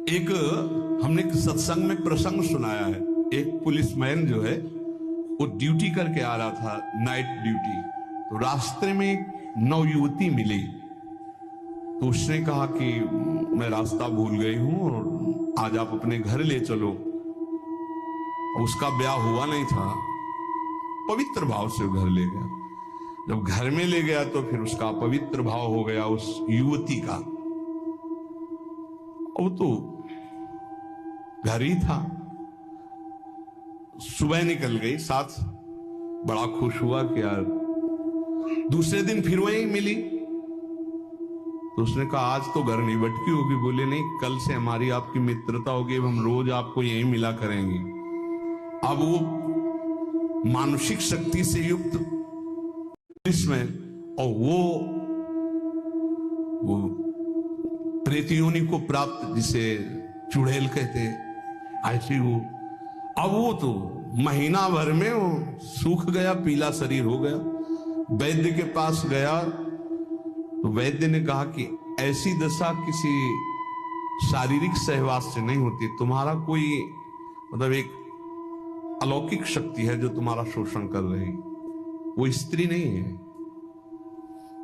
एक हमने एक सत्संग में प्रसंग सुनाया है। एक पुलिसमैन जो है वो ड्यूटी करके आ रहा था, नाइट ड्यूटी। तो रास्ते में एक नवयुवती मिली, तो उसने कहा कि मैं रास्ता भूल गई हूं और आज आप अपने घर ले चलो। उसका ब्याह हुआ नहीं था, पवित्र भाव से घर ले गया। जब घर में ले गया तो फिर उसका पवित्र भाव हो गया उस युवती का। वो तो घर ही था। सुबह निकल गई साथ, बड़ा खुश हुआ कि यार। दूसरे दिन फिर वही मिली, तो उसने कहा आज तो घर नहीं भटकी होगी। बोले नहीं, कल से हमारी आपकी मित्रता होगी, अब हम रोज आपको यही मिला करेंगे। अब वो मानसिक शक्ति से युक्त पुलिसमैन और वो प्रेत योनि को प्राप्त, जिसे चुड़ैल कहते, ऐसी वो। अब वो तो महीना भर में वो सूख गया, पीला शरीर हो गया। वैद्य के पास गया तो वैद्य ने कहा कि ऐसी दशा किसी शारीरिक सहवास से नहीं होती, तुम्हारा कोई मतलब एक अलौकिक शक्ति है जो तुम्हारा शोषण कर रही, वो स्त्री नहीं है।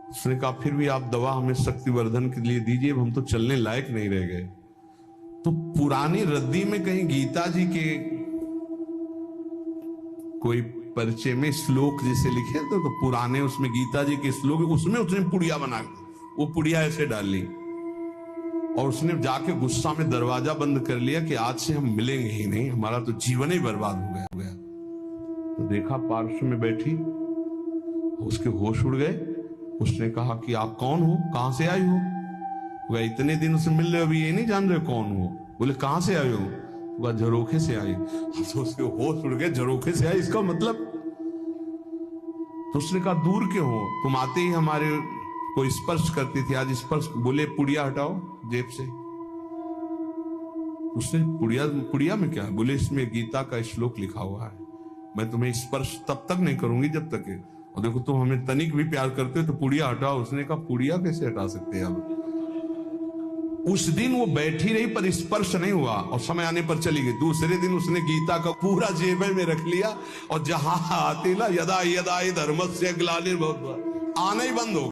उसने कहा फिर भी आप दवा हमें शक्तिवर्धन के लिए दीजिए, हम तो चलने लायक नहीं रह गए। तो पुरानी रद्दी में कहीं गीता जी के कोई परिचय में श्लोक जैसे लिखे तो पुराने उसमें गीता जी के श्लोक, उसमें उसने पुड़िया बना, वो पुड़िया ऐसे डाल ली और उसने जाके गुस्सा में दरवाजा बंद कर लिया कि आज से हम मिलेंगे ही नहीं, हमारा तो जीवन ही बर्बाद हो गया। तो देखा पार्श्व में बैठी, उसके होश उड़ गए। उसने कहा कि आप कौन हो, कहां से आई हो? वह इतने दिन उससे मिल रहे, अभी ये नहीं जान रहे कौन हो। बोले कहां से आए हो? वह झरोखे से आई। तो उसके होश उड़ गए, झरोखे से आई इसका मतलब। तो उसने कहा दूर क्यों हो, तुम आते ही हमारे को स्पर्श करती थी, आज स्पर्श। बोले पुड़िया हटाओ जेब से। उसने पुड़िया में क्या है? बोले इसमें गीता का श्लोक लिखा हुआ है, मैं तुम्हें स्पर्श तब तक नहीं करूंगी जब तक है। और देखो तुम हमें तनिक भी प्यार करते हो तो पुड़िया हटाओ। उसने कहा पुड़िया कैसे हटा सकते हैं अब? उस दिन वो बैठी रही पर स्पर्श नहीं हुआ और समय आने पर चली गई। दूसरे दिन उसने गीता का पूरा जेब में रख लिया और जहां आती ना यदा यदा धर्मस्य ग्लानिर्भवति, आना ही बंद हो।